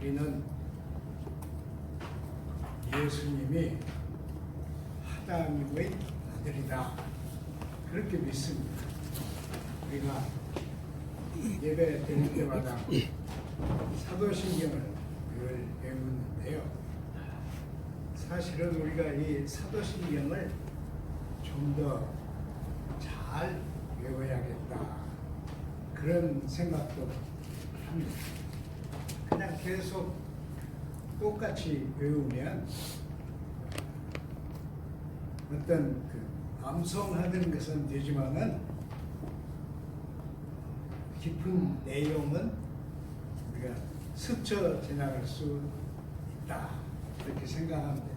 우리는 예수님이 하나님의 아들이다, 그렇게 믿습니다. 우리가 예배 드릴 때마다 사도신경을 늘 배우는데요. 사실은 우리가 이 사도신경을 좀 더 잘 외워야겠다, 그런 생각도 합니다. 그냥 계속 똑같이 외우면 어떤 암송하는 것은 되지만은 깊은 내용은 우리가 스쳐 지나갈 수 있다, 이렇게 생각합니다.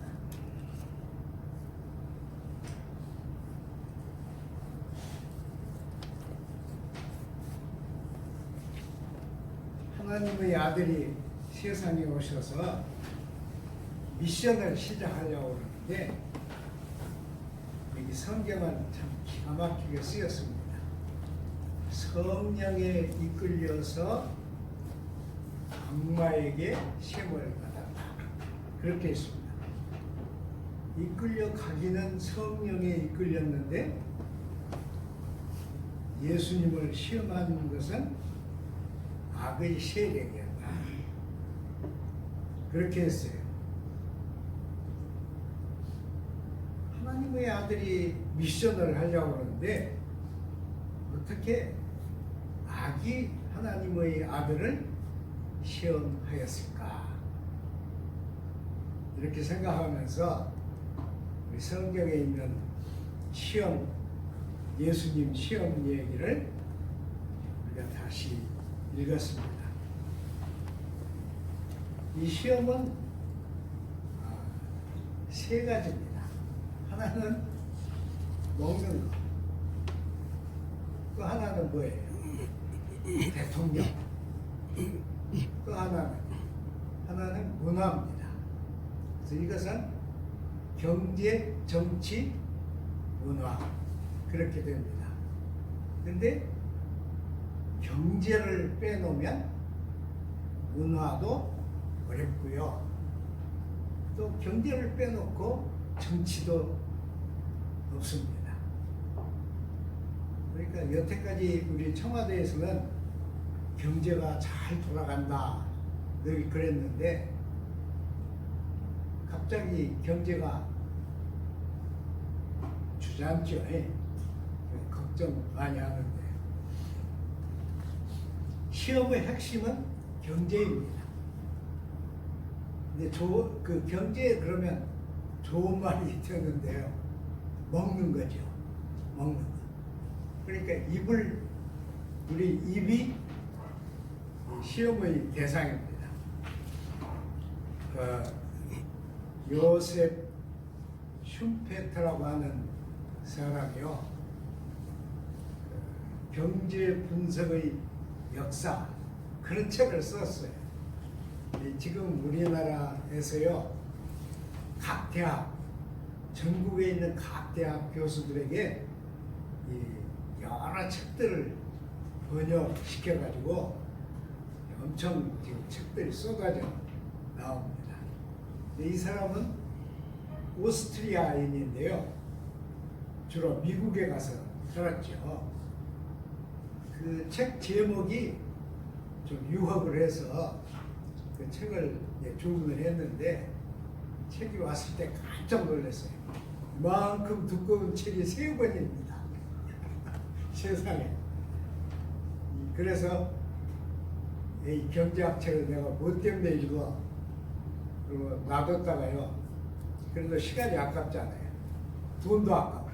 하나님의 아들이 세상에 오셔서 미션을 시작하려고 하는데, 여기 성경은 참 기가 막히게 쓰였습니다. 성령에 이끌려서 악마에게 시험을 받았다, 그렇게 했습니다. 이끌려 가기는 성령에 이끌렸는데 예수님을 시험하는 것은 악의 세력이었다, 그렇게 했어요. 하나님의 아들이 미션을 하려고 하는데 어떻게 악이 하나님의 아들을 시험하였을까, 이렇게 생각하면서 우리 성경에 있는 시험, 예수님 시험 얘기를 우리가 다시 읽었습니다. 이 시험은 세 가지입니다. 하나는 먹는 것, 또 하나는 뭐예요? 대통령. 또 하나는 문화입니다. 그래서 이것은 경제, 정치, 문화, 그렇게 됩니다. 그런데 경제를 빼놓으면 문화도 어렵고요, 또 경제를 빼놓고 정치도 없습니다. 그러니까 여태까지 우리 청와대에서는 경제가 잘 돌아간다 늘 그랬는데, 갑자기 경제가 주저앉죠. 걱정 많이 하는데, 시험의 핵심은 경제입니다. 근데 그 경제에 그러면 좋은 말이 있었는데요, 먹는 거죠. 먹는 거. 그러니까 우리 입이 시험의 대상입니다. 요셉 슌페터라고 하는 사람이요, 경제 분석의 역사, 그런 책을 썼어요. 지금 우리나라에서요, 각 대학, 전국에 있는 각 대학 교수들에게 여러 책들을 번역시켜가지고 엄청 지금 책들이 쏟아져 나옵니다. 이 사람은 오스트리아인인데요, 주로 미국에 가서 살았죠. 그 책 제목이 좀 유혹을 해서 그 책을 주문을 했는데, 책이 왔을 때 깜짝 놀랐어요. 이만큼 두꺼운 책이 3권입니다. 세상에. 그래서 이 경제학 책을 내가 뭐 때문에 읽어? 그리고 놔뒀다가요, 그래도 시간이 아깝잖아요. 돈도 아까워요.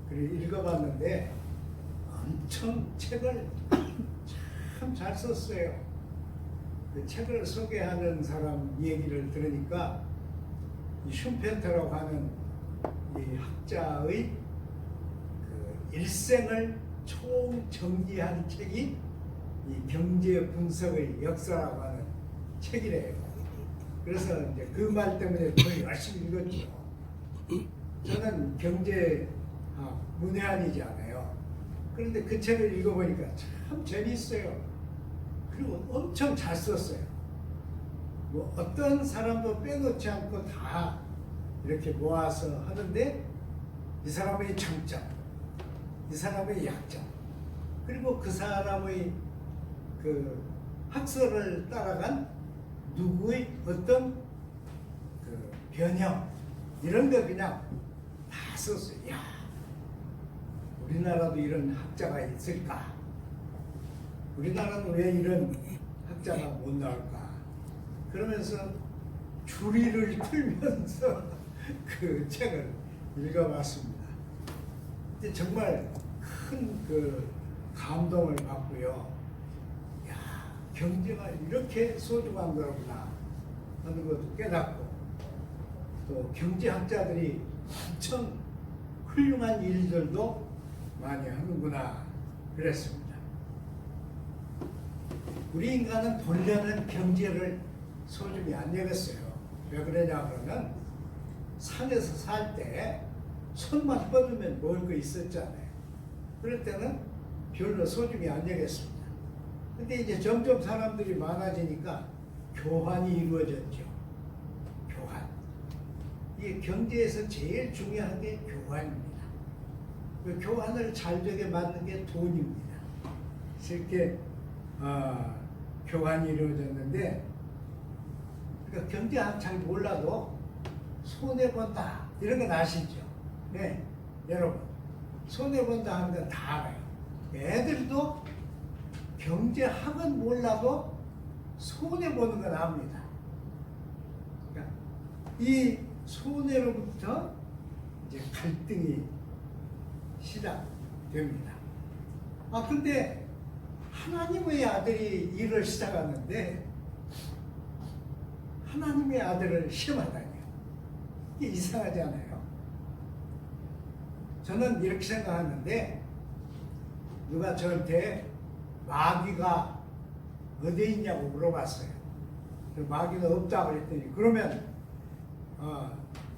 그리고 읽어봤는데 엄청 책을 참 잘 썼어요. 그 책을 소개하는 사람 얘기를 들으니까 이 슌페터라고 하는 이 학자의 그 일생을 총정리한 책이 이 경제 분석의 역사라고 하는 책이래요. 그래서 이제 그 말 때문에 더 열심히 읽었죠. 저는 경제 문외한이잖아요. 그런데 그 책을 읽어보니까 참 재미있어요. 그리고 엄청 잘 썼어요. 뭐 어떤 사람도 빼놓지 않고 다 이렇게 모아서 하는데 이 사람의 장점, 이 사람의 약점, 그리고 그 사람의 그 학설을 따라간 누구의 어떤 그 변형 이런 거 그냥 다 썼어요. 야, 우리나라도 이런 학자가 있을까? 우리나라는 왜 이런 학자가 못 나올까? 그러면서 주리를 틀면서 그 책을 읽어봤습니다. 근데 정말 큰 그 감동을 받고요. 야, 경제가 이렇게 소중한 거구나 하는 것도 깨닫고, 또 경제학자들이 엄청 훌륭한 일들도 많이 하는구나 그랬습니다. 우리 인간은 본래는 경제를 소중히 안 여겼어요. 왜 그러냐 그러면 산에서 살 때 손만 뻗으면 먹을 거 있었잖아요. 그럴 때는 별로 소중히 안 여겼습니다. 근데 이제 점점 사람들이 많아지니까 교환이 이루어졌죠. 교환. 이 경제에서 제일 중요한 게 교환입니다. 그 교환을 잘 되게 만든 게 돈입니다. 이렇게 교환이 이루어졌는데, 그러니까 경제학 잘 몰라도 손해본다 이런 건 아시죠? 네, 여러분 손해본다 하는 건 다 알아요. 애들도 경제학은 몰라도 손해보는 건 압니다. 그러니까 이 손해로부터 이제 갈등이 시작됩니다. 근데 하나님의 아들이 일을 시작하는데 하나님의 아들을 시험하다니요. 이게 이상하지 않아요? 저는 이렇게 생각하는데, 누가 저한테 마귀가 어디에 있냐고 물어봤어요. 마귀가 없다고 그랬더니, 그러면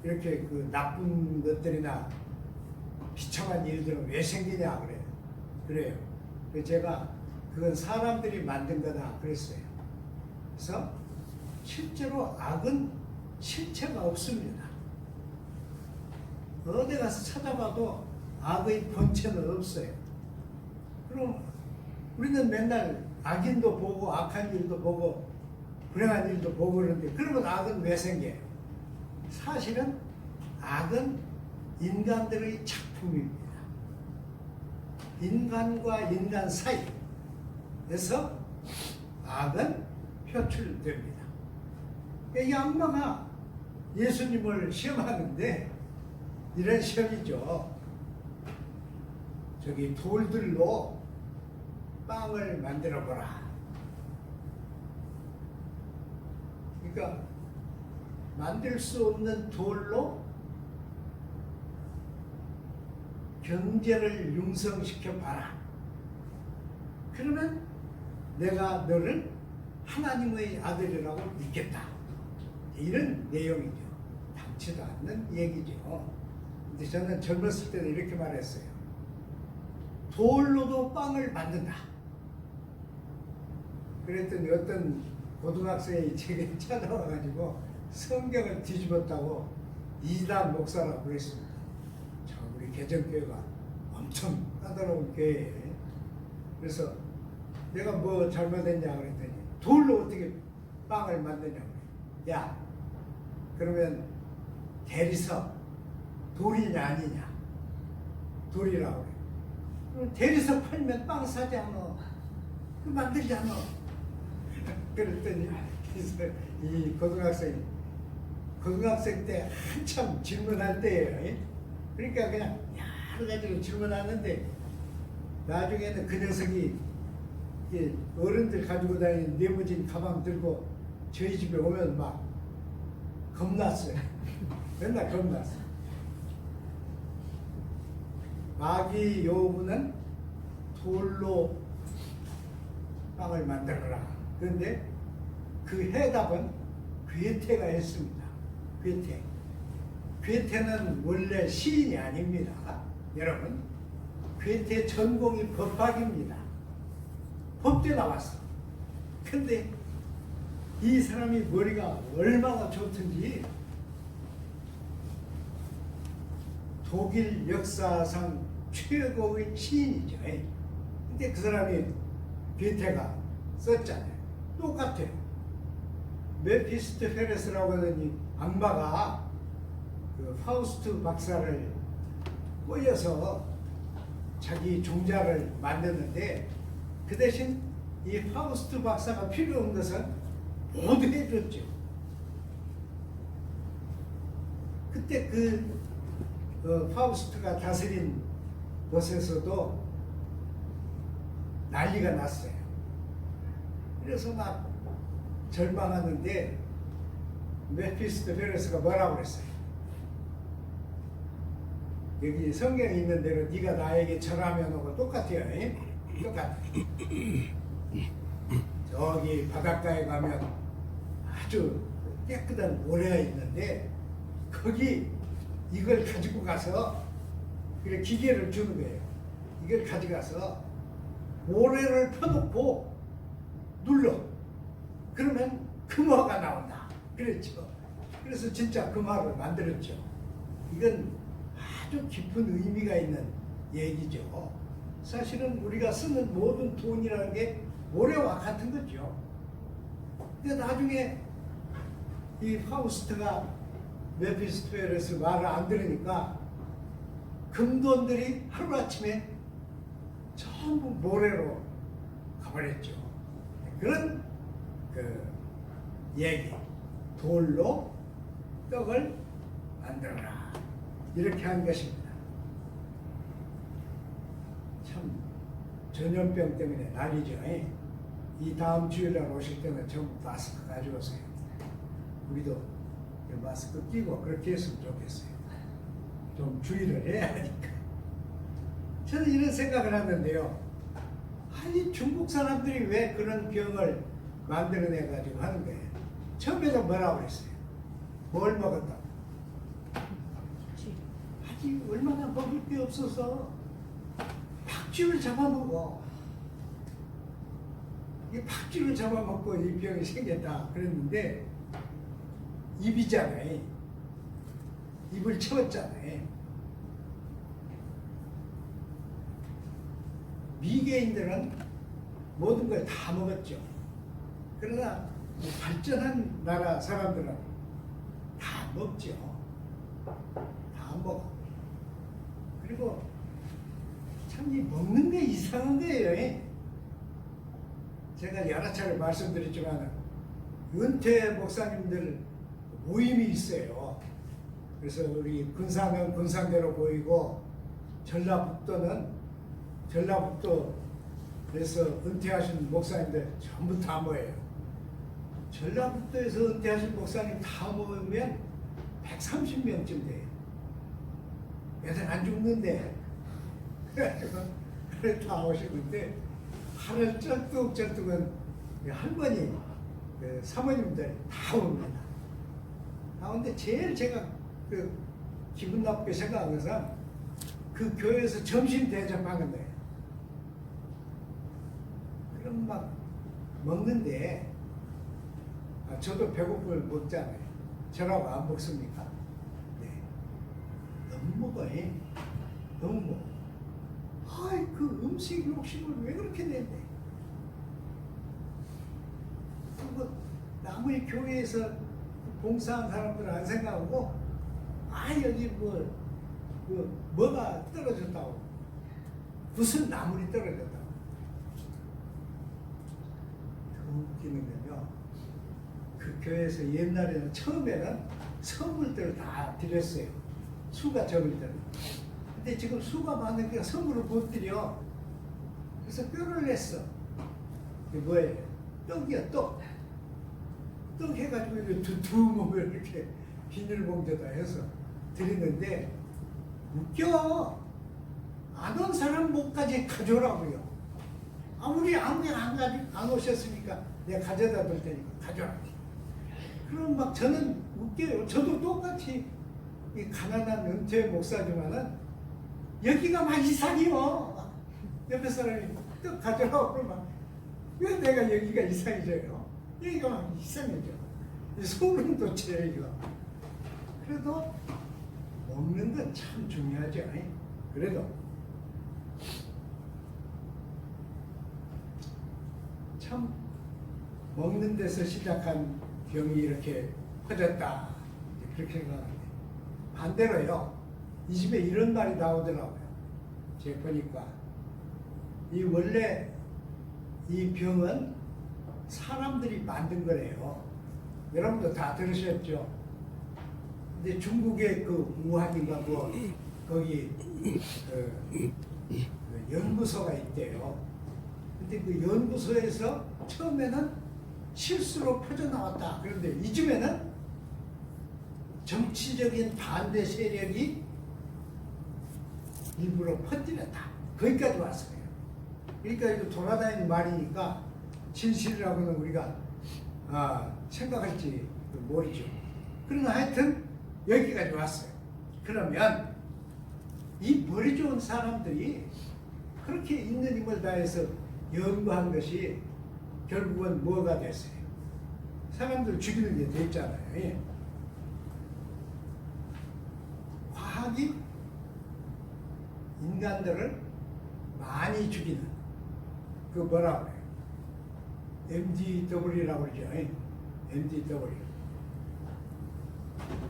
이렇게 그 나쁜 것들이나 비참한 일들은 왜 생기냐 그래요. 그래서 제가 그건 사람들이 만든 거다 그랬어요. 그래서 실제로 악은 실체가 없습니다. 어디 가서 찾아봐도 악의 본체는 없어요. 그럼 우리는 맨날 악인도 보고 악한 일도 보고 불행한 일도 보고 그러는데, 그러면 악은 왜 생겨요? 사실은 악은 인간들의 작품입니다. 인간과 인간 사이에서 악은 표출됩니다. 이 악마가 예수님을 시험하는데 이런 시험이죠. 저기 돌들로 빵을 만들어 보라. 그러니까 만들 수 없는 돌로 경제를 융성시켜 봐라. 그러면 내가 너를 하나님의 아들이라고 믿겠다. 이런 내용이죠. 당치도 않는 얘기죠. 근데 저는 젊었을 때도 이렇게 말했어요. 돌로도 빵을 만든다. 그랬더니 어떤 고등학생이 제게 찾아와가지고 성경을 뒤집었다고 이단 목사라고 그랬습니다. 우리 개정교회가 엄청 까다로운 교회에. 그래서 내가 뭐 잘못했냐 그랬더니 돌로 어떻게 빵을 만드냐고. 야, 그러면 대리석 돌이냐 아니냐? 돌이라고 그래. 그럼 대리석 팔면 빵 사지 않아? 그 만들지 않아? 그랬더니 이 고등학생 때 한참 질문할 때예요. 그러니까 그냥 여러 가지로 질문하는데, 나중에는 그 녀석이 어른들 가지고 다니는 네모진 가방 들고 저희 집에 오면 막 겁났어요. 맨날 겁났어요. 마귀 요구는 돌로 빵을 만들어라. 그런데 그 해답은 괴테가 했습니다. 괴테는 원래 시인이 아닙니다. 여러분, 괴테 전공이 법학입니다. 법대 나왔어. 근데 이 사람이 머리가 얼마나 좋든지 독일 역사상 최고의 시인이죠. 근데 그 사람이 괴테가 썼잖아요. 똑같아요. 메피스토페레스라고 하는 이 악마가 그 파우스트 박사를 꼬여서 자기 종자를 만드는데 그 대신 이 파우스트 박사가 필요한 것은 모두 해줬죠. 그때 파우스트가 다스린 곳에서도 난리가 났어요. 그래서 막 절망하는데 메피스토페레스가 뭐라고 그랬어요? 여기 성경에 있는 대로 네가 나에게 절하면 하고 똑같아요. 똑같아. 저기 바닷가에 가면 아주 깨끗한 모래가 있는데 거기 이걸 가지고 가서 그래 기계를 주는 거예요. 이걸 가져가서 모래를 펴놓고 눌러. 그러면 금화가 나온다. 그랬죠. 그래서 진짜 금화를 만들었죠. 이건 아주 깊은 의미가 있는 얘기죠. 사실은 우리가 쓰는 모든 돈이라는 게 모래와 같은 거죠. 근데 나중에 이 파우스트가 메피스토페레스 말을 안 들으니까 금돈들이 하루아침에 전부 모래로 가버렸죠. 그런 그 얘기, 돌로 떡을 만들어라, 이렇게 한 것입니다. 참 전염병 때문에 난리죠. 이 다음 주일날 오실 때는 전부 마스크 가져오세요. 우리도 마스크 끼고 그렇게 했으면 좋겠어요. 좀 주의를 해야 하니까. 저는 이런 생각을 하는데요. 아니 중국 사람들이 왜 그런 병을 만들어내가지고 하는 거예요? 처음에는 뭐라고 그랬어요? 뭘 먹었다고? 아니 얼마나 먹을 게 없어서 박쥐를 잡아먹어. 이 박쥐를 잡아먹고 이 병이 생겼다 그랬는데 입이잖아요. 입을 채웠잖아요. 미개인들은 모든 걸 다 먹었죠. 그러나 발전한 나라 사람들은 다 먹죠. 다 먹어. 그리고 참 이 먹는 게 이상한 거예요. 제가 여러 차례 말씀드렸지만 은퇴 목사님들 모임이 있어요. 그래서 우리 군산은 군산대로 보이고 전라북도는 전라북도에서 은퇴하신 목사님들 전부 다 모여요. 전라북도에서 은퇴하신 목사님 다 모이면 130명쯤 돼요. 애들 안 죽는데. 그래가지고 그래 다 오시는데 하늘 쩔뚝쩔뚝은 할머니, 사모님들 다 옵니다. 근데 제일 제가 기분 나쁘게 생각한 것은 그 교회에서 점심 대접하는 거예요. 그럼 막 먹는데 저도 배고프면 먹잖아요. 저라고 안 먹습니까? 네. 너무 먹어요. 너무 먹어. 아이 그 음식 욕심을 왜 그렇게 낸대? 그리고 남의 교회에서 봉사한 사람들은 안 생각하고 여기 뭐가 떨어졌다고, 무슨 나물이 떨어졌다고. 더 웃기는 건요, 그 교회에서 옛날에는 처음에는 선물들을 다 드렸어요. 수가 적을 때는. 근데 지금 수가 많으니까 선물을 못 드려. 그래서 뼈를 냈어. 이게 뭐예요? 떡이야, 떡. 떡 해가지고 이렇게 두툼하게 이렇게 비닐봉지에다 해서 드리는데 웃겨. 안 온 사람 목까지 가져오라고요. 아무리 안 오셨으니까 내가 가져다 줄 테니까 가져라. 그럼 막 저는 웃겨요. 저도 똑같이 이 가난한 은퇴 목사지만은 여기가 막 이상해요. 옆에 사람이 떡 가져라고 그러면 왜 내가 여기가 이상해져요? 여기가 막 이상해져. 소름 돋쳐요 이거. 그래도 먹는 건 참 중요하죠. 그래도 참 먹는 데서 시작한 병이 이렇게 퍼졌다 그렇게 생각하는데 반대로요. 이 집에 이런 말이 나오더라고요. 제가 보니까 이 원래 이 병은 사람들이 만든 거래요. 여러분도 다 들으셨죠? 근데 중국의 그 우한인가 뭐 거기 그 연구소가 있대요. 근데 그 연구소에서 처음에는 실수로 퍼져나왔다. 그런데 이쯤에는 정치적인 반대 세력이 일부러 퍼뜨렸다. 거기까지 왔어요. 그러니까 이거 돌아다니는 말이니까 진실이라고는 우리가 생각할지 모르죠. 그러나 하여튼 여기까지 왔어요. 그러면 이 머리 좋은 사람들이 그렇게 있는 힘을 다해서 연구한 것이 결국은 뭐가 됐어요? 사람들 죽이는 게 됐잖아요. 예. 과학이 인간들을 많이 죽이는 그 뭐라고 그래요? MDW라고 그러죠. 예. MDW.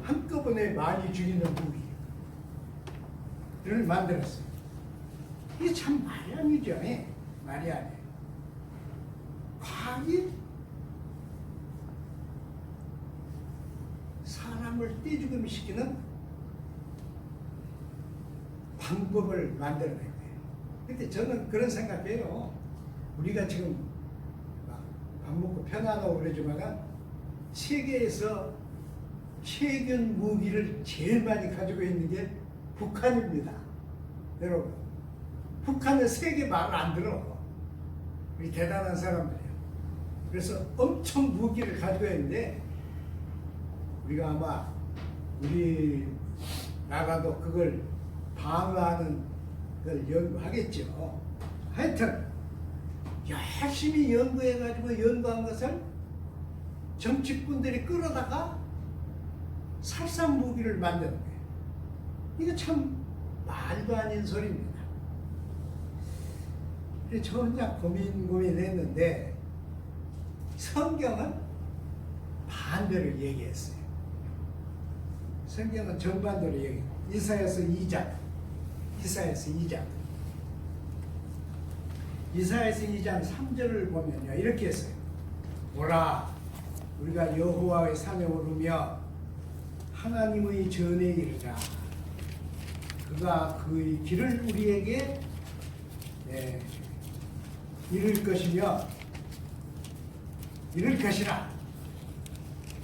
한꺼번에 많이 죽이는 무기를 만들었어요. 이게 참 말이 아니죠. 예. 말이 아니에요. 과학이 사람을 떼죽음 시키는 방법을 만들어낸 거예요. 근데 저는 그런 생각해요. 우리가 지금 밥 먹고 편하다고 그러지만 세계에서 세균 무기를 제일 많이 가지고 있는 게 북한입니다. 여러분, 북한은 세계 말을 안 들어. 우리 대단한 사람들이에요. 그래서 엄청 무기를 가지고 있는데 우리가 아마 우리 나라도 그걸 방어하는 걸 연구하겠죠. 하여튼 열심히 연구해가지고 연구한 것을 정치꾼들이 끌어다가 살상 무기를 만드는 거예요. 이거 참 말도 아닌 소리입니다. 그래서 저 혼자 고민했는데 성경은 반대로 얘기했어요. 성경은 정반대로 얘기해요. 이사야서 2장. 이사야서 2장 3절을 보면요. 이렇게 했어요. 보라, 우리가 여호와의 산에 오르며 하나님의 전에 이르자. 그가 그의 길을 우리에게 이룰 것이며 이룰 것이라.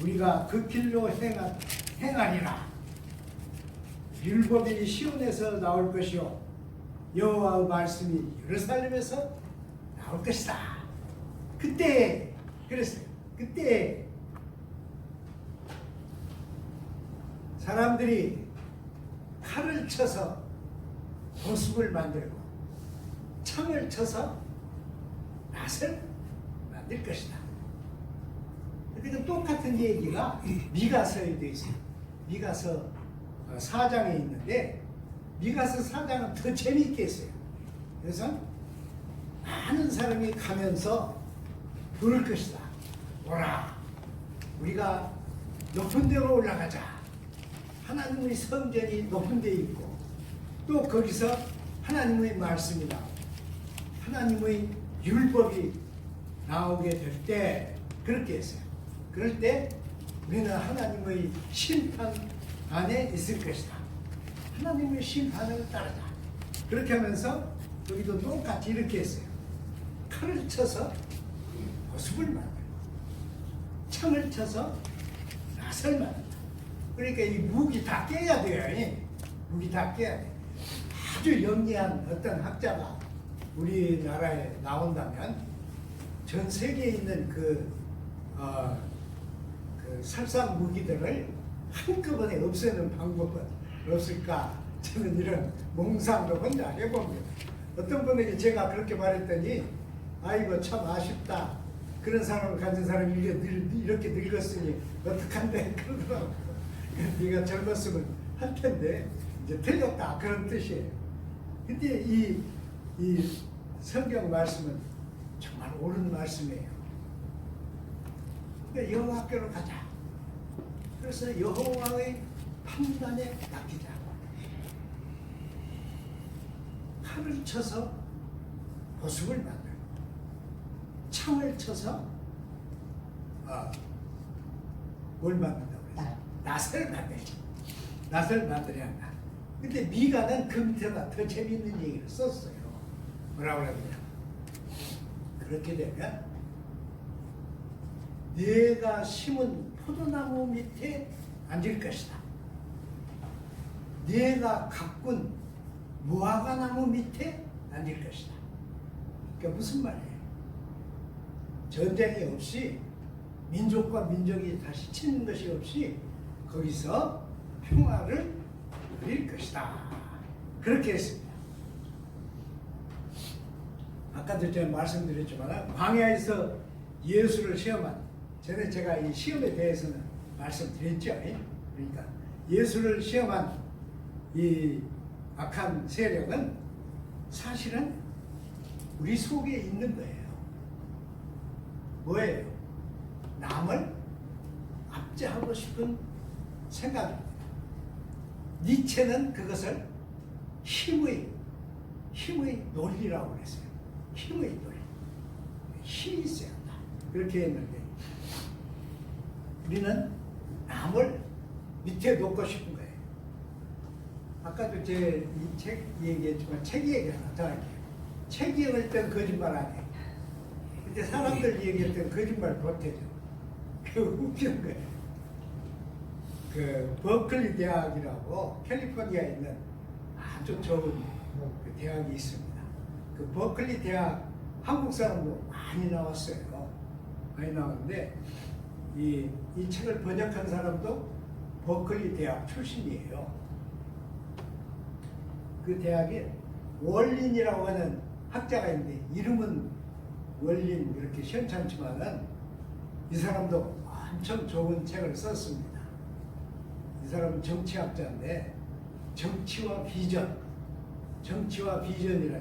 우리가 그 길로 행하리라. 율법이 시온에서 나올 것이요 여호와의 말씀이 예루살렘에서 나올 것이다. 그때 그랬어요. 그때 사람들이 칼을 쳐서 보습을 만들고 창을 쳐서 낫을 만들 것이다. 그러니까 똑같은 얘기가 미가서에 되어 있어요. 미가서 4장에 있는데 미가서 4장은 더 재미있게 했어요. 그래서 많은 사람이 가면서 부를 것이다. 오라, 우리가 높은 데로 올라가자. 하나님의 성전이 높은 데 있고 또 거기서 하나님의 말씀이 나오고 하나님의 율법이 나오게 될 때 그렇게 했어요. 그럴 때 우리는 하나님의 심판 안에 있을 것이다. 하나님의 심판을 따르자. 그렇게 하면서 여기도 똑같이 이렇게 했어요. 칼을 쳐서 보습을 만들고 창을 쳐서 낫을 만든다. 그러니까 이 무기 다 깨야 돼요. 무기 다 깨야 돼. 아주 영리한 어떤 학자가 우리나라에 나온다면 전 세계에 있는 그 살상 무기들을 한꺼번에 없애는 방법은 없을까? 저는 이런 몽상도 혼자 해봅니다. 어떤 분에게 제가 그렇게 말했더니 아이고 참 아쉽다. 그런 사람을 가진 사람이 이렇게 늙었으니 어떡한데 그러더라고. 네가 젊었으면 할 텐데 이제 틀렸다 그런 뜻이에요. 근데 이 성경 말씀은 정말 옳은 말씀이에요. 그러니까 여호와께로 가자. 그래서 여호와의 판단에 맡기자. 칼을 쳐서 보습을 만들고 창을 쳐서 뭘 만든다고 그랬어요? 낫을 만들자. 낫을 만들어야 한다. 근데 미가는 그 밑에다 더 재밌는 얘기를 썼어요. 뭐라고 그러냐? 그렇게 되면 내가 심은 포도나무 밑에 앉을 것이다. 내가 가꾼 무화과나무 밑에 앉을 것이다. 그러니까 무슨 말이에요? 전쟁이 없이 민족과 민족이 다시 치는 것이 없이 거기서 평화를 누릴 것이다. 그렇게 했습니다. 아까도 제가 말씀드렸지만 광야에서 예수를 시험한 전에 제가 이 시험에 대해서는 말씀드렸죠. 그러니까 예수를 시험한 이 악한 세력은 사실은 우리 속에 있는 거예요. 뭐예요? 남을 압제하고 싶은 생각입니다. 니체는 그것을 힘의 논리라고 그랬어요. 힘의 논리. 힘이 있어야 한다. 그렇게 했는데 우리는 남을 밑에 놓고 싶은 거예요. 아까도 제 이 책 얘기했지만 책 얘기 하나 더 할게요. 책 읽을 땐 거짓말 안 해요. 근데 사람들 얘기할 땐 거짓말 못해요. 그 웃기는 거예요. 그 버클리 대학이라고 캘리포니아에 있는 아주 좋은 그 대학이 있습니다. 그 버클리 대학 한국 사람도 많이 나왔어요. 많이 나왔는데 이 책을 번역한 사람도 버클리 대학 출신이에요. 그 대학에 월린이라고 하는 학자가 있는데 이름은 월린 이렇게 시원찮지만은 이 사람도 엄청 좋은 책을 썼습니다. 이 사람은 정치학자인데 정치와 비전이라는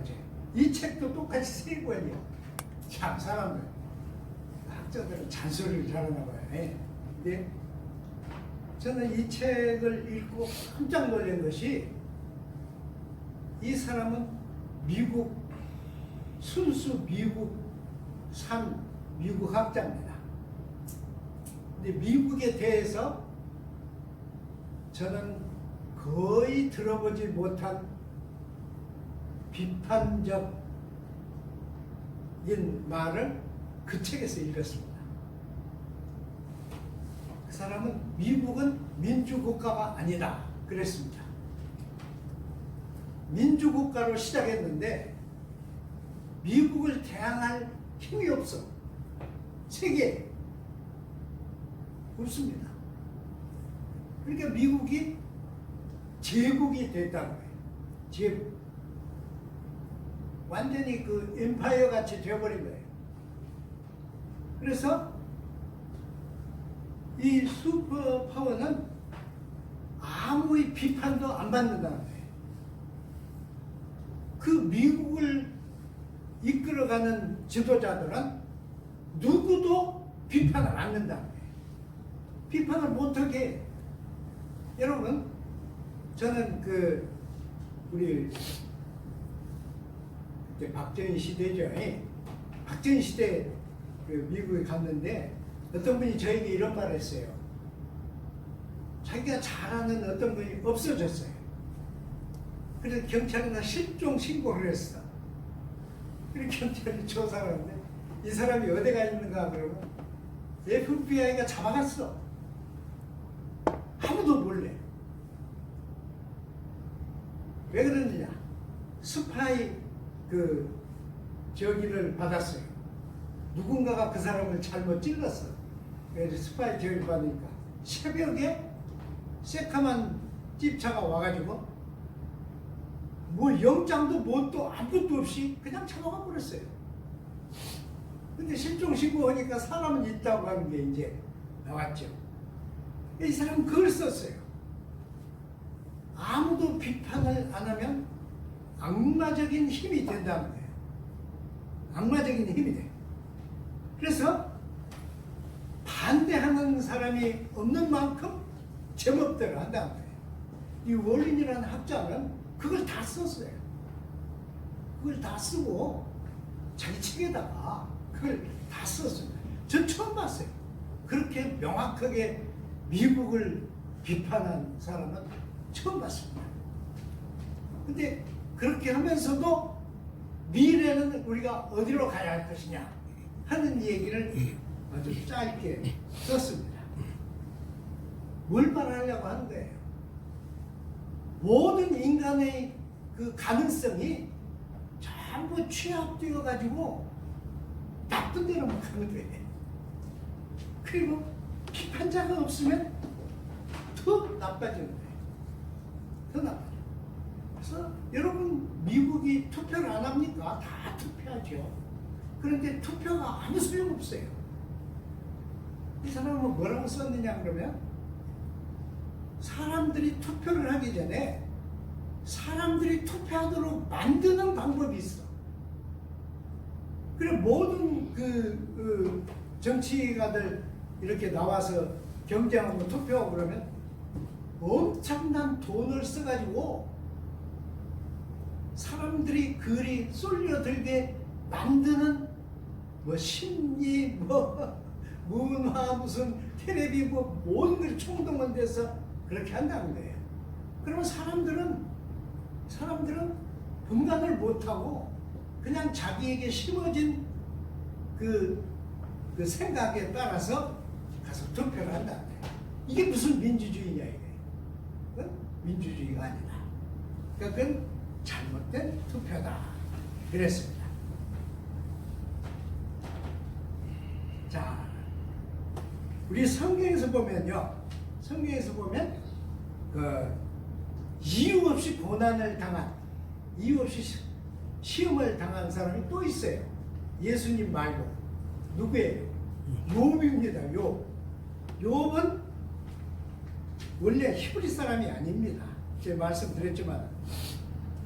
책. 이 책도 똑같이 세 권이에요. 참 사람들 학자들은 잔소리를 잘하나 봐요. 근데 저는 이 책을 읽고 깜짝 놀란 것이 이 사람은 순수 미국 학자입니다. 근데 미국에 대해서 저는 거의 들어보지 못한 비판적인 말을 그 책에서 읽었습니다. 그 사람은 미국은 민주국가가 아니다 그랬습니다. 민주국가로 시작했는데 미국을 대항할 힘이 없어. 세계에 없습니다. 그러니까 미국이 제국이 됐다는 거예요. 제국. 완전히 그 엠파이어 같이 되어버린 거예요. 그래서 이 슈퍼파워는 아무리 비판도 안 받는다는 거예요. 그 미국을 이끌어가는 지도자들은 누구도 비판을 안 한다는 거예요. 비판을 못하게 해요. 여러분, 저는 우리 박정희 시대죠. 박정희 시대 미국에 갔는데 어떤 분이 저에게 이런 말을 했어요. 자기가 잘하는 어떤 분이 없어졌어요. 그래서 경찰에다 실종 신고를 했어. 그래서 경찰이 조사를 하는데 이 사람이 어디가 있는가 그러면 FBI가 잡아갔어. 아무도 몰래. 왜 그러느냐? 스파이 저기를 받았어요. 누군가가 그 사람을 잘못 찔렀어. 그래서 스파이 저기를 받으니까 새벽에 새카만 집차가 와가지고 뭐 영장도 뭣도 아무것도 없이 그냥 잡아가 버렸어요. 근데 실종신고 하니까 사람은 있다고 하는 게 이제 나왔죠. 이 사람은 그걸 썼어요. 아무도 비판을 안 하면 악마적인 힘이 된다는 거예요. 악마적인 힘이 돼. 그래서 반대하는 사람이 없는 만큼 제멋대로 한다는 거예요. 이 월린이라는 학자는 그걸 다 썼어요. 그걸 다 쓰고 자기 책에다가 그걸 다 썼습니다. 전 처음 봤어요. 그렇게 명확하게 미국을 비판한 사람은 처음 봤습니다. 근데 그렇게 하면서도 미래는 우리가 어디로 가야 할 것이냐 하는 얘기를 아주 짧게 썼습니다. 뭘 말하려고 하는 거예요? 모든 인간의 그 가능성이 전부 취합되어 가지고 나쁜 데로만 가면 돼. 그리고 비판자가 없으면 더 나빠지는 거예요. 더 나빠져. 그래서 여러분 미국이 투표를 안 합니까? 다 투표하죠. 그런데 투표가 아무 소용없어요. 이 사람은 뭐라고 썼느냐 그러면 사람들이 투표를 하기 전에 사람들이 투표하도록 만드는 방법이 있어. 그래 모든 그 정치가들 이렇게 나와서 경쟁하고 투표하고 그러면 엄청난 돈을 써가지고 사람들이 글이 쏠려들게 만드는 뭐 심리 뭐 문화 무슨 텔레비 뭐 모든 걸 총동원돼서 그렇게 한다는 거예요. 그러면 사람들은 분간을 못하고 그냥 자기에게 심어진 그 생각에 따라서 가서 투표를 한다는 거예요. 이게 무슨 민주주의냐 이게. 그건 민주주의가 아니다. 그러니까 그건 잘못된 투표다. 그랬습니다. 자, 우리 성경에서 보면요. 성경에서 보면 그 이유 없이 고난을 당한, 이유 없이 시험을 당한 사람이 또 있어요. 예수님 말고 누구예요? 욥입니다. 욥은 원래 히브리 사람이 아닙니다. 제가 말씀드렸지만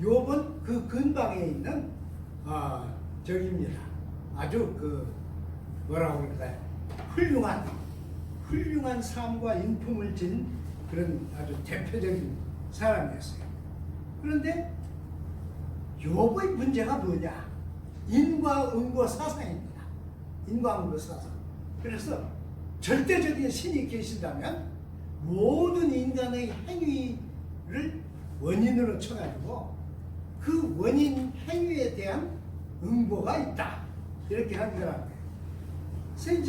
욥은 그 근방에 있는 저기입니다. 아주 그 뭐라고 그럴까요? 훌륭한 삶과 인품을 진 그런 아주 대표적인 사람이었어요. 그런데 욥의 문제가 뭐냐? 인과응보 사상입니다. 인과응보 사상. 그래서 절대적인 신이 계신다면 모든 인간의 행위를 원인으로 쳐가지고 그 원인 행위에 대한 응보가 있다. 이렇게 한 거랍니다. 그래서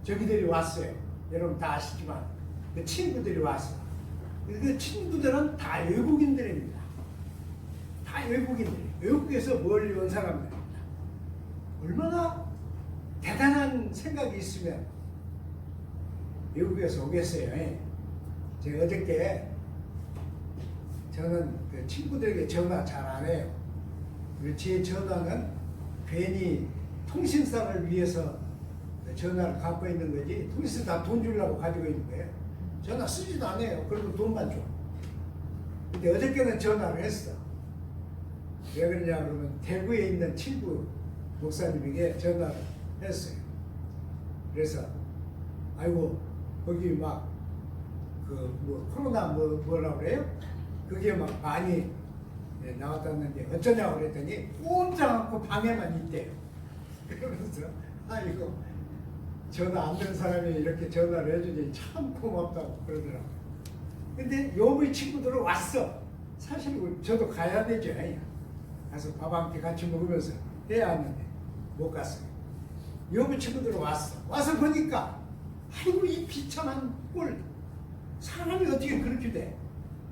저기들이 왔어요. 여러분 다 아시지만 그 친구들이 왔어. 그 친구들은 다 외국인들입니다. 다 외국인들. 외국에서 멀리 온 사람들입니다. 얼마나 대단한 생각이 있으면 외국에서 오겠어요. 제가 어저께 저는 그 친구들에게 전화 잘 안 해요. 제 전화는 괜히 통신사를 위해서 전화를 갖고 있는 거지 통신사 다 돈 주려고 가지고 있는 거예요. 전화 쓰지도 않아요. 그리고 돈만 줘. 근데 어저께는 전화를 했어. 왜 그러냐 그러면 대구에 있는 친구 목사님에게 전화를 했어요. 그래서 아이고 거기 막 그 뭐 코로나 뭐라고 그래요? 그게 막 많이 나왔다는데 어쩌냐고 그랬더니 꼼짝 않고 방에만 있대요. 그러면서 아이고 전화 안 되는 사람이 이렇게 전화를 해주니 참 고맙다고 그러더라고요. 근데 욥의 친구들은 왔어. 사실 저도 가야 되죠. 가서 밥 한 끼 같이 먹으면서 해야 하는데 못 갔어요. 욥의 친구들은 왔어. 와서 보니까 아이고 이 비참한 꼴 사람이 어떻게 그렇게 돼.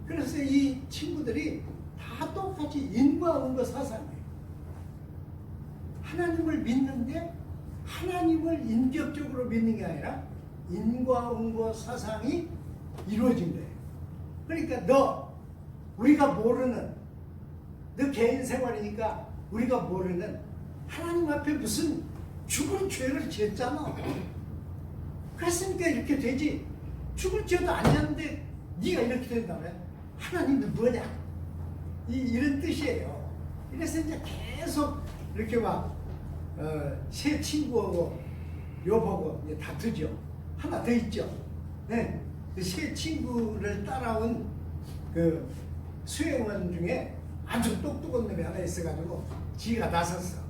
그래서 이 친구들이 다 똑같이 인과응보 사상이에요. 하나님을 믿는데 하나님을 인격적으로 믿는 게 아니라 인과응보 사상이 이루어진 거예요. 그러니까 우리가 모르는 너 개인 생활이니까 우리가 모르는 하나님 앞에 무슨 죽을 죄를 지었잖아. 그랬으니까 이렇게 되지. 죽을 죄도 아니었는데 네가 이렇게 된다면 하나님은 뭐냐? 이런 뜻이에요. 이래서 이제 계속 이렇게 막 새 친구하고 욥하고 이제 다투죠. 하나 더 있죠. 네. 새 친구를 따라온 그 수행원 중에 아주 똑똑한 놈이 하나 있어가지고 지가 나섰어.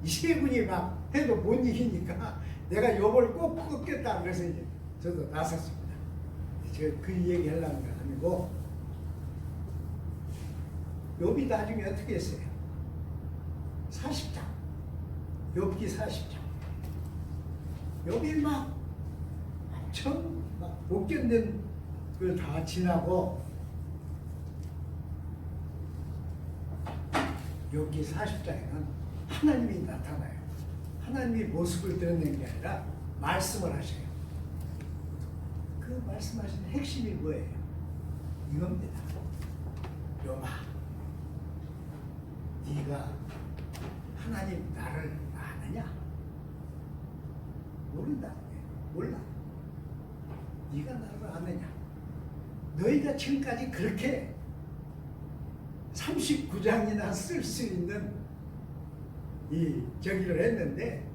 이 세 분이 막 해도 못 이기니까 내가 욥을 꼭 꺾겠다. 그래서 이제 저도 나섰습니다. 제가 그 얘기 하려는 건 아니고, 욥이 나중에 어떻게 했어요? 40장. 욥기 40장. 욥이 막 엄청 막 못 견딘 걸 다 지나고, 욥기 40장에는 하나님이 나타나요. 하나님이 모습을 드러낸 게 아니라 말씀을 하셔요. 그 말씀하신 핵심이 뭐예요? 이겁니다. 욥아, 네가 하나님 나를 아느냐? 모른다는 거예요. 몰라. 네가 나를 아느냐? 너희가 지금까지 그렇게 39장이나 쓸 수 있는 이 저기를 했는데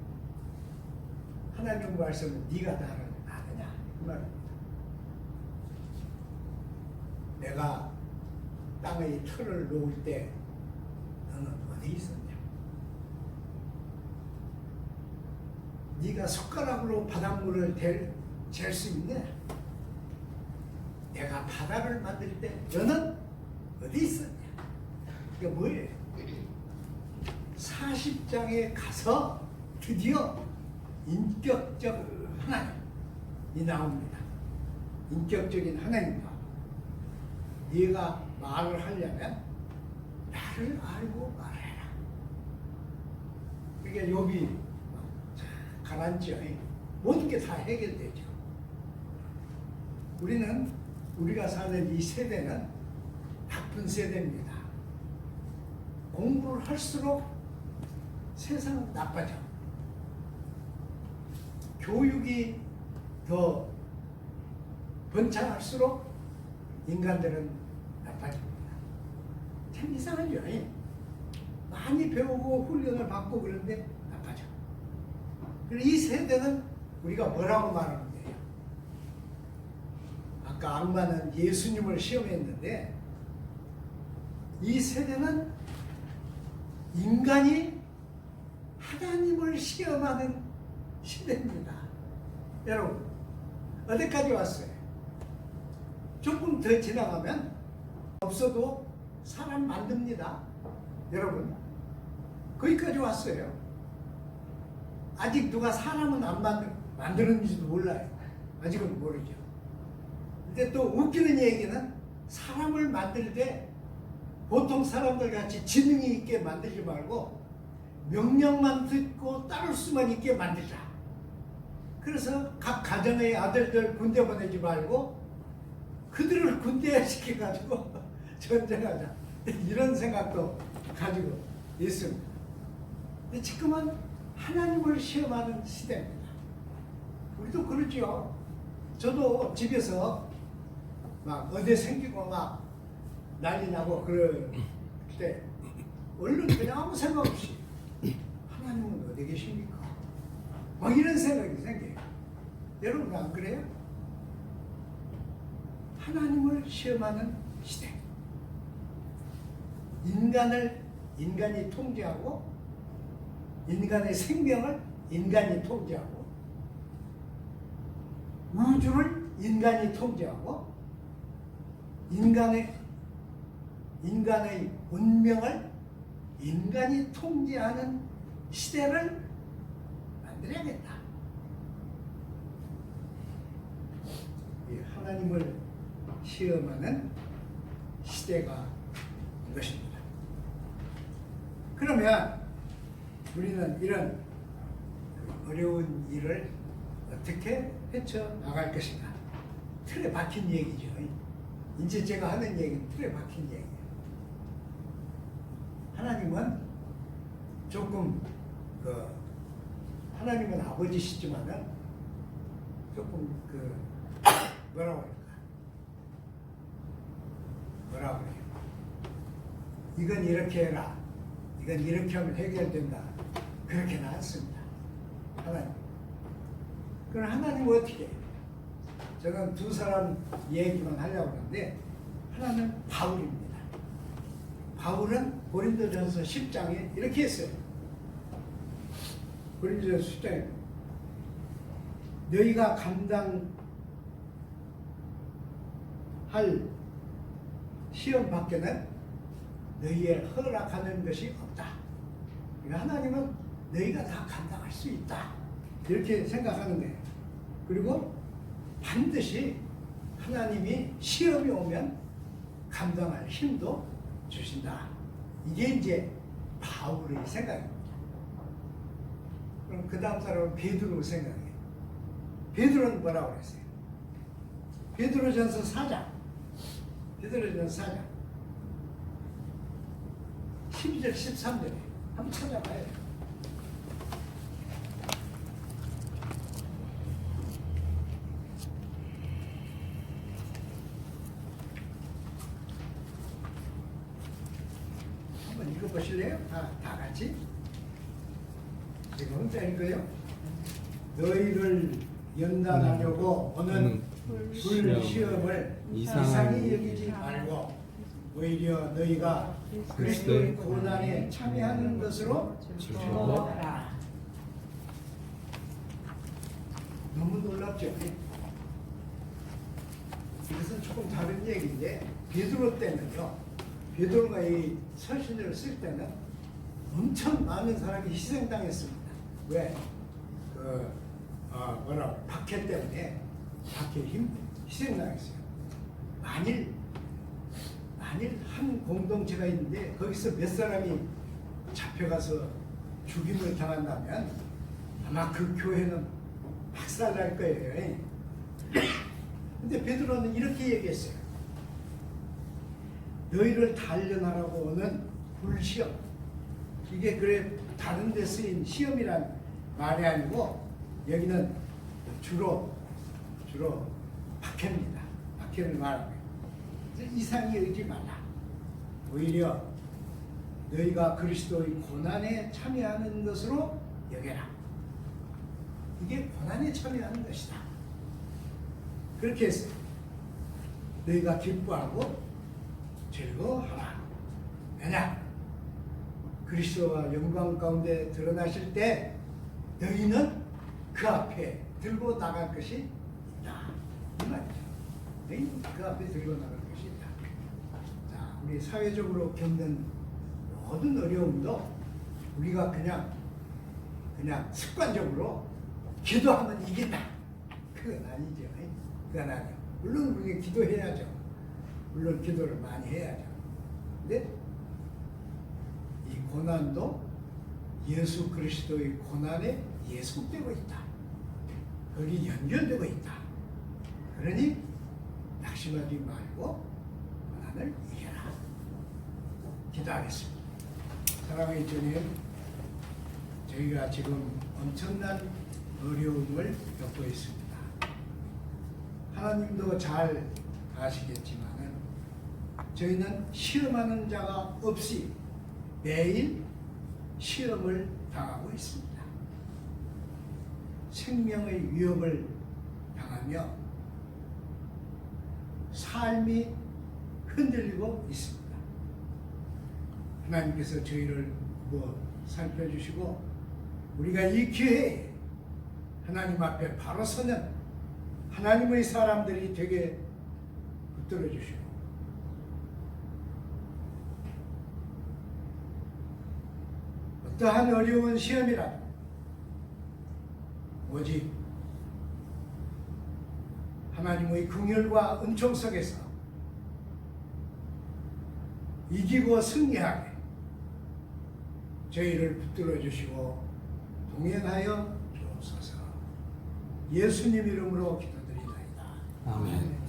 하나님 말씀은 네가 나를 아느냐? 그 말입니다. 내가 땅의 털을 놓을 때 너는 어디 있었냐? 네가 숟가락으로 바닷물을 잴 수 있냐? 내가 바다를 만들 때 너는 어디 있었냐? 이게 뭐예요? 40장에 가서 드디어 인격적 하나님이 나옵니다. 인격적인 하나님과 네가 말을 하려면 나를 알고 말해라. 그러니까 욥이 가라앉죠. 모든 게 다 해결되죠. 우리가 사는 이 세대는 나쁜 세대입니다. 공부를 할수록 세상은 나빠져. 교육이 더 번창할수록 인간들은 나빠집니다. 참 이상하죠. 많이 배우고 훈련을 받고 그런데 나빠져. 그래서 이 세대는 우리가 뭐라고 말하는 거예요? 아까 악마는 예수님을 시험했는데 이 세대는 인간이 하나님을 시험하는 시대입니다. 여러분, 어디까지 왔어요? 조금 더 지나가면 없어도 사람 만듭니다. 여러분, 거기까지 왔어요. 아직 누가 사람은 안 만드는지도 몰라요. 아직은 모르죠. 근데 또 웃기는 얘기는 사람을 만들 때 보통 사람들 같이 지능이 있게 만들지 말고 명령만 듣고 따를 수만 있게 만들자. 그래서 각 가정의 아들들 군대 보내지 말고 그들을 군대에 시켜가지고 전쟁하자. 이런 생각도 가지고 있습니다. 근데 지금은 하나님을 시험하는 시대입니다. 우리도 그렇죠. 저도 집에서 막 어디 생기고 막 난리 나고 그럴 때 얼른 그냥 아무 생각 없이 하나님은 어디 계십니까? 막 이런 생각이 생겨요. 여러분 안 그래요? 하나님을 시험하는 시대. 인간이 통제하고 인간의 생명을 인간이 통제하고 우주를 인간이 통제하고 인간의 운명을 인간이 통제하는 시대를 만들어야겠다. 하나님을 시험하는 시대가 이것입니다. 그러면 우리는 이런 어려운 일을 어떻게 헤쳐나갈 것인가? 틀에 박힌 얘기죠. 이제 제가 하는 얘기는 틀에 박힌 얘기예요. 하나님은 조금 하나님은 아버지시지만은 조금 뭐라고 할까? 뭐라고 그래요? 이건 이렇게 해라. 이건 이렇게 하면 해결된다. 그렇게는 않습니다. 하나님. 그럼 하나님은 어떻게 해요? 저는 두 사람 얘기만 하려고 하는데 하나는 바울입니다. 바울은 고린도전서 10장에 이렇게 했어요. 고린도전서 10장에 너희가 감당할 시험 밖에는 너희의 허락하는 것이 없다. 그러니까 하나님은 너희가 다 감당할 수 있다. 이렇게 생각하는 거예요. 그리고 반드시 하나님이 시험이 오면 감당할 힘도 주신다. 이게 이제 바울의 생각입니다. 그럼 그 다음 사람은 베드로 생각이에요. 베드로는 뭐라고 그랬어요? 베드로전서 4장. 베드로전서 4장. 12절 13절에 한번 찾아봐요. 한번 읽어보실래요? 다 같이? 지금 혼자 읽어요? 너희를 연단하려고 오는 불시험을 이상히 여기지 말고 오히려 너희가 그리스도의 고난에 참여하는 것으로 즐거워하라. 너무 놀랍죠? 이것은 조금 다른 얘기인데 베드로 때는요. 베드로가 이 서신을 쓸 때는 엄청 많은 사람이 희생당했습니다. 왜? 박해 때문에 박해 희생당했어요. 만일 한 공동체가 있는데 거기서 몇 사람이 잡혀가서 죽임을 당한다면 아마 그 교회는 박살날 거예요. 근데 베드로는 이렇게 얘기했어요. 너희를 단련하라고 오는 불시험. 이게 그래 다른 데 쓰인 시험이란 말이 아니고 여기는 주로 박해입니다. 박해를 말하고요. 이상히 여기지 말라. 오히려 너희가 그리스도의 고난에 참여하는 것으로 여겨라. 이게 고난에 참여하는 것이다. 그렇게 했어요. 너희가 기뻐하고 즐거워하라. 왜냐? 그리스도와 영광 가운데 드러나실 때 너희는 그 앞에 들고 나갈 것이 있다. 이 말이죠. 너희는 그 앞에 들고 나갈 것이 있다. 자, 우리 사회적으로 겪는 모든 어려움도 우리가 그냥 습관적으로 기도하면 이긴다. 그건 아니죠. 그건 아니에요. 물론 우리가 기도해야죠. 물론 기도를 많이 해야죠. 근데 이 고난도 예수 그리스도의 고난에 예속되고 있다. 거기 연결되고 있다. 그러니 낙심하지 말고 고난을 이겨라. 기도하겠습니다. 사랑의 주님, 저희가 지금 엄청난 어려움을 겪고 있습니다. 하나님도 잘 아시겠지만은 저희는 시험하는 자가 없이 매일 시험을 당하고 있습니다. 생명의 위협을 당하며 삶이 흔들리고 있습니다. 하나님께서 저희를 살펴주시고 우리가 이 기회에 하나님 앞에 바로 서는 하나님의 사람들이 되게 붙들어 주시고 어떠한 어려운 시험이라도 오직 하나님의 긍휼과 은총 속에서 이기고 승리하게 저희를 붙들어 주시고 동행하여 주옵소서. 예수님 이름으로 기도드리나이다. 아멘.